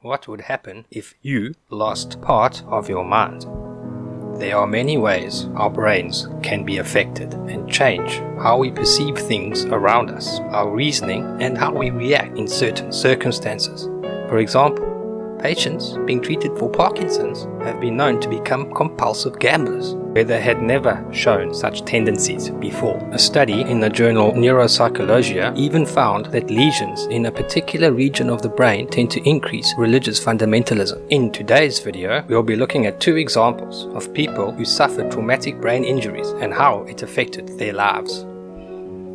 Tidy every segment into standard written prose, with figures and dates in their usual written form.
What would happen if you lost part of your mind? There are many ways our brains can be affected and change how we perceive things around us, our reasoning, and how we react in certain circumstances. For example, patients being treated for Parkinson's have been known to become compulsive gamblers, where they had never shown such tendencies before. A study in the journal Neuropsychologia even found that lesions in a particular region of the brain tend to increase religious fundamentalism. In today's video, we'll be looking at two examples of people who suffered traumatic brain injuries and how it affected their lives.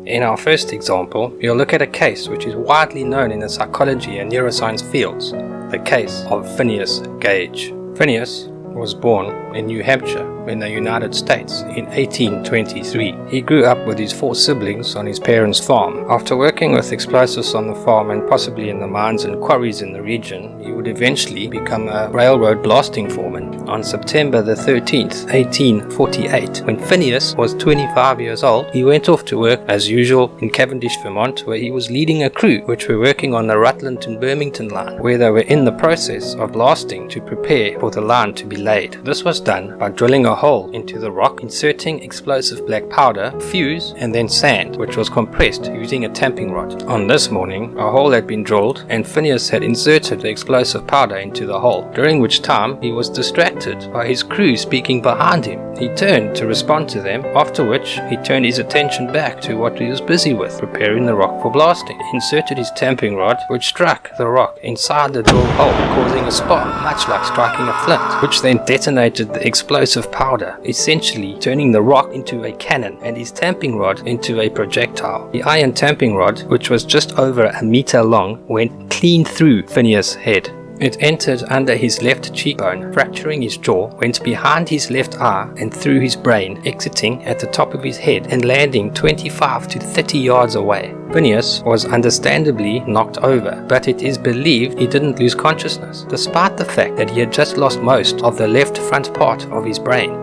In our first example, we'll look at a case which is widely known in the psychology and neuroscience fields, the case of Phineas Gage. Phineas was born in New Hampshire in the United States in 1823. He grew up with his 4 siblings on his parents' farm. After working with explosives on the farm and possibly in the mines and quarries in the region, he would eventually become a railroad blasting foreman. On September the 13th, 1848, when Phineas was 25 years old, he went off to work as usual in Cavendish, Vermont, where he was leading a crew which were working on the Rutland and Birmingham line, where they were in the process of blasting to prepare for the line to be laid. This was done by drilling a hole into the rock, inserting explosive black powder, fuse, and then sand, which was compressed using a tamping rod. On this morning, a hole had been drilled and Phineas had inserted the explosive powder into the hole, during which time he was distracted by his crew speaking behind him. He turned to respond to them, after which he turned his attention back to what he was busy with, preparing the rock for blasting. He inserted his tamping rod, which struck the rock inside the drilled hole, causing a spark, much like striking a flint, which then detonated the explosive powder, essentially turning the rock into a cannon and his tamping rod into a projectile. The iron tamping rod, which was just over a meter long, went clean through Phineas' head. It entered under his left cheekbone, fracturing his jaw, went behind his left eye and through his brain, exiting at the top of his head and landing 25 to 30 yards away. Phineas was understandably knocked over, but it is believed he didn't lose consciousness, despite the fact that he had just lost most of the left front part of his brain.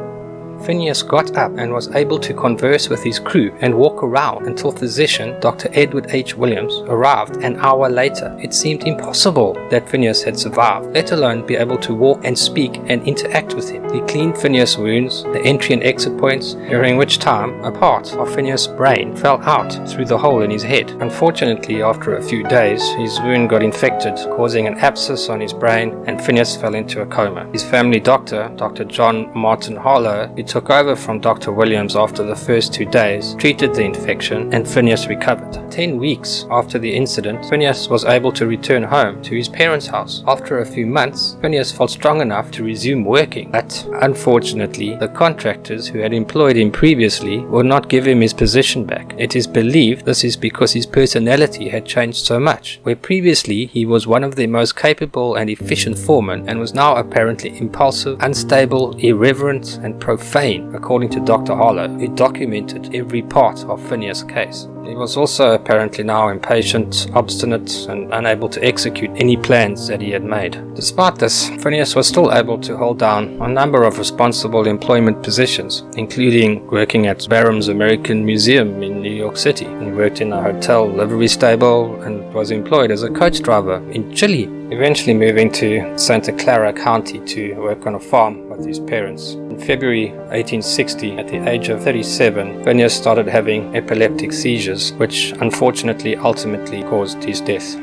Phineas got up and was able to converse with his crew and walk around until physician Dr. Edward H. Williams arrived an hour later. It seemed impossible that Phineas had survived, let alone be able to walk and speak and interact with him. He cleaned Phineas' wounds, the entry and exit points, during which time a part of Phineas' brain fell out through the hole in his head. Unfortunately, after a few days, his wound got infected, causing an abscess on his brain, and Phineas fell into a coma. His family doctor, Dr. John Martin Harlow, took over from Dr. Williams after the first 2 days, treated the infection, and Phineas recovered. 10 weeks after the incident, Phineas was able to return home to his parents' house. After a few months, Phineas felt strong enough to resume working, but unfortunately, the contractors who had employed him previously would not give him his position back. It is believed this is because his personality had changed so much, where previously he was one of the most capable and efficient foremen and was now apparently impulsive, unstable, irreverent, and profane. According to Dr. Harlow, who documented every part of Phineas' case. He was also apparently now impatient, obstinate, and unable to execute any plans that he had made. Despite this, Phineas was still able to hold down a number of responsible employment positions, including working at Barham's American Museum in New York City. He worked in a hotel livery stable and was employed as a coach driver in Chile, eventually moving to Santa Clara County to work on a farm with his parents. In February 1860, at the age of 37, Phineas started having epileptic seizures, which unfortunately ultimately caused his death.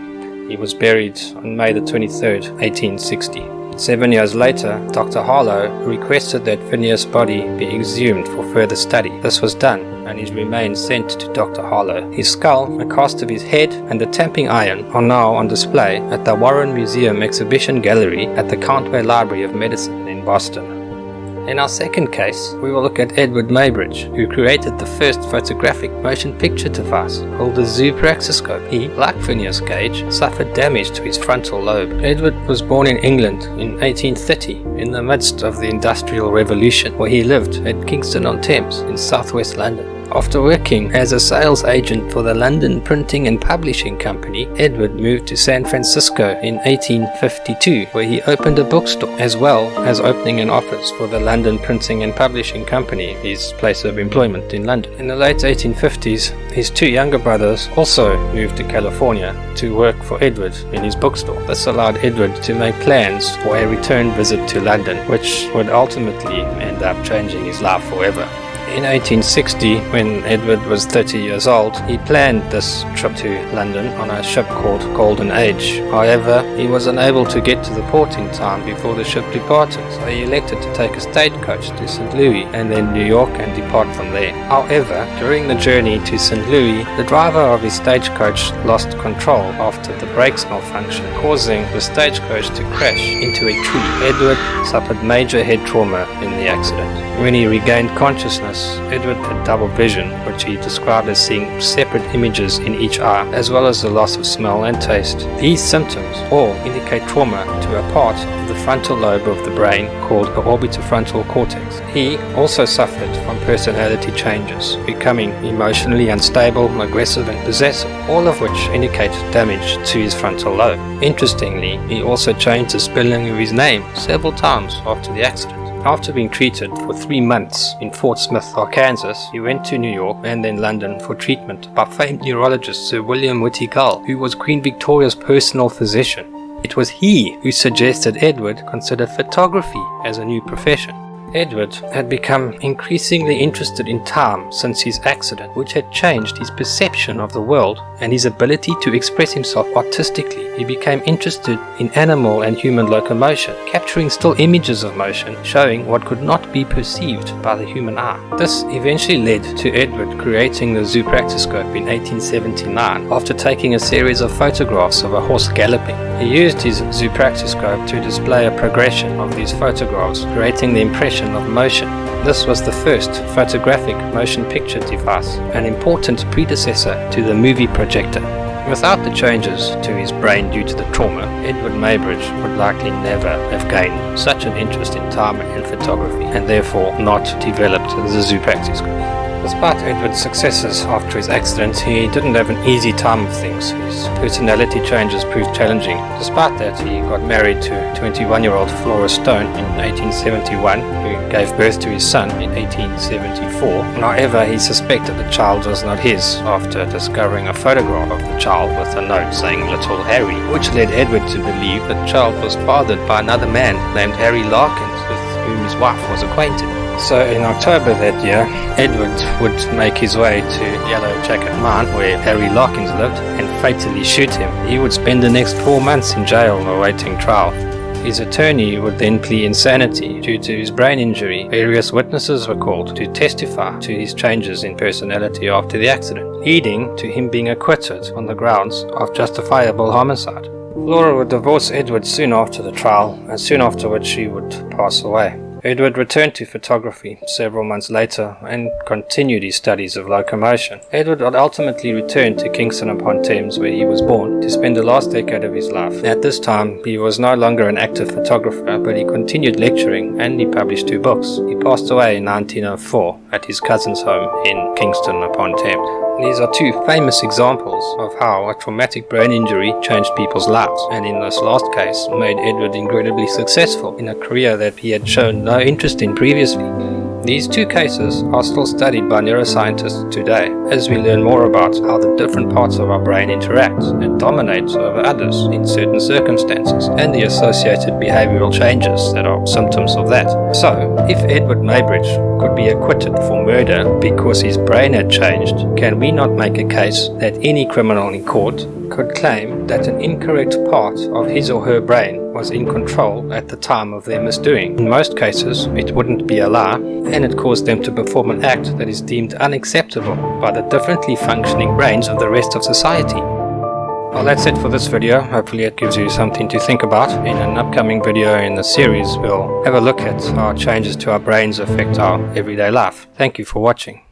He was buried on May the 23rd, 1860. 7 years later, Dr. Harlow requested that Phineas' body be exhumed for further study. This was done, and his remains sent to Dr. Harlow. His skull, a cast of his head, and the tamping iron are now on display at the Warren Museum Exhibition Gallery at the Countway Library of Medicine in Boston. In our second case, we will look at Eadweard Muybridge, who created the first photographic motion picture device called the zoopraxiscope. He, like Phineas Gage, suffered damage to his frontal lobe. Eadweard was born in England in 1830, in the midst of the Industrial Revolution, where he lived at Kingston-on-Thames in southwest London. After working as a sales agent for the London Printing and Publishing Company, Eadweard moved to San Francisco in 1852, where he opened a bookstore, as well as opening an office for the London Printing and Publishing Company, his place of employment in London. In the late 1850s, his two younger brothers also moved to California to work for Eadweard in his bookstore. This allowed Eadweard to make plans for a return visit to London, which would ultimately end up changing his life forever. In 1860, when Eadweard was 30 years old, he planned this trip to London on a ship called Golden Age. However, he was unable to get to the port in time before the ship departed, so he elected to take a stagecoach to St. Louis and then New York and depart from there. However, during the journey to St. Louis, the driver of his stagecoach lost control after the brakes malfunctioned, causing the stagecoach to crash into a tree. Eadweard suffered major head trauma in the accident. When he regained consciousness, Eadweard had double vision, which he described as seeing separate images in each eye, as well as the loss of smell and taste. These symptoms all indicate trauma to a part of the frontal lobe of the brain called the orbitofrontal cortex. He also suffered from personality changes, becoming emotionally unstable, aggressive and possessive, all of which indicate damage to his frontal lobe. Interestingly, he also changed the spelling of his name several times after the accident. After being treated for 3 months in Fort Smith, Arkansas, he went to New York and then London for treatment by famed neurologist Sir William Whitty Gull, who was Queen Victoria's personal physician. It was he who suggested Eadweard consider photography as a new profession. Eadweard had become increasingly interested in time since his accident, which had changed his perception of the world and his ability to express himself artistically. He became interested in animal and human locomotion, capturing still images of motion, showing what could not be perceived by the human eye. This eventually led to Eadweard creating the zoopractoscope in 1879 after taking a series of photographs of a horse galloping. He used his zoopractoscope to display a progression of these photographs, creating the impression of motion. This was the first photographic motion picture device, an important predecessor to the movie projector. Without the changes to his brain due to the trauma, Eadweard Muybridge would likely never have gained such an interest in time and photography, and therefore not developed the zoopractoscope. Despite Eadweard's successes after his accident, he didn't have an easy time of things. His personality changes proved challenging. Despite that, he got married to 21-year-old Flora Stone in 1871, who gave birth to his son in 1874. However, he suspected the child was not his after discovering a photograph of the child with a note saying Little Harry, which led Eadweard to believe that the child was fathered by another man named Harry Larkins, with whom his wife was acquainted. So in October that year, Eadweard would make his way to Yellow Jacket Mine, where Harry Larkins lived, and fatally shoot him. He would spend the next 4 months in jail awaiting trial. His attorney would then plead insanity due to his brain injury. Various witnesses were called to testify to his changes in personality after the accident, leading to him being acquitted on the grounds of justifiable homicide. Flora would divorce Eadweard soon after the trial, and soon afterwards she would pass away. Eadweard returned to photography several months later and continued his studies of locomotion. Eadweard would ultimately return to Kingston upon Thames, where he was born, to spend the last decade of his life. At this time, he was no longer an active photographer, but he continued lecturing and he published 2 books. He passed away in 1904 at his cousin's home in Kingston upon Thames. These are 2 famous examples of how a traumatic brain injury changed people's lives, and in this last case made Eadweard incredibly successful in a career that he had shown no interest in previously. These 2 cases are still studied by neuroscientists today, as we learn more about how the different parts of our brain interact and dominate over others in certain circumstances, and the associated behavioral changes that are symptoms of that. So, if Eadweard Muybridge could be acquitted for murder because his brain had changed, can we not make a case that any criminal in court could claim that an incorrect part of his or her brain was in control at the time of their misdoing? In most cases, it wouldn't be a lie, and it caused them to perform an act that is deemed unacceptable by the differently functioning brains of the rest of society. Well, that's it for this video. Hopefully it gives you something to think about. In an upcoming video in the series, we'll have a look at how changes to our brains affect our everyday life. Thank you for watching.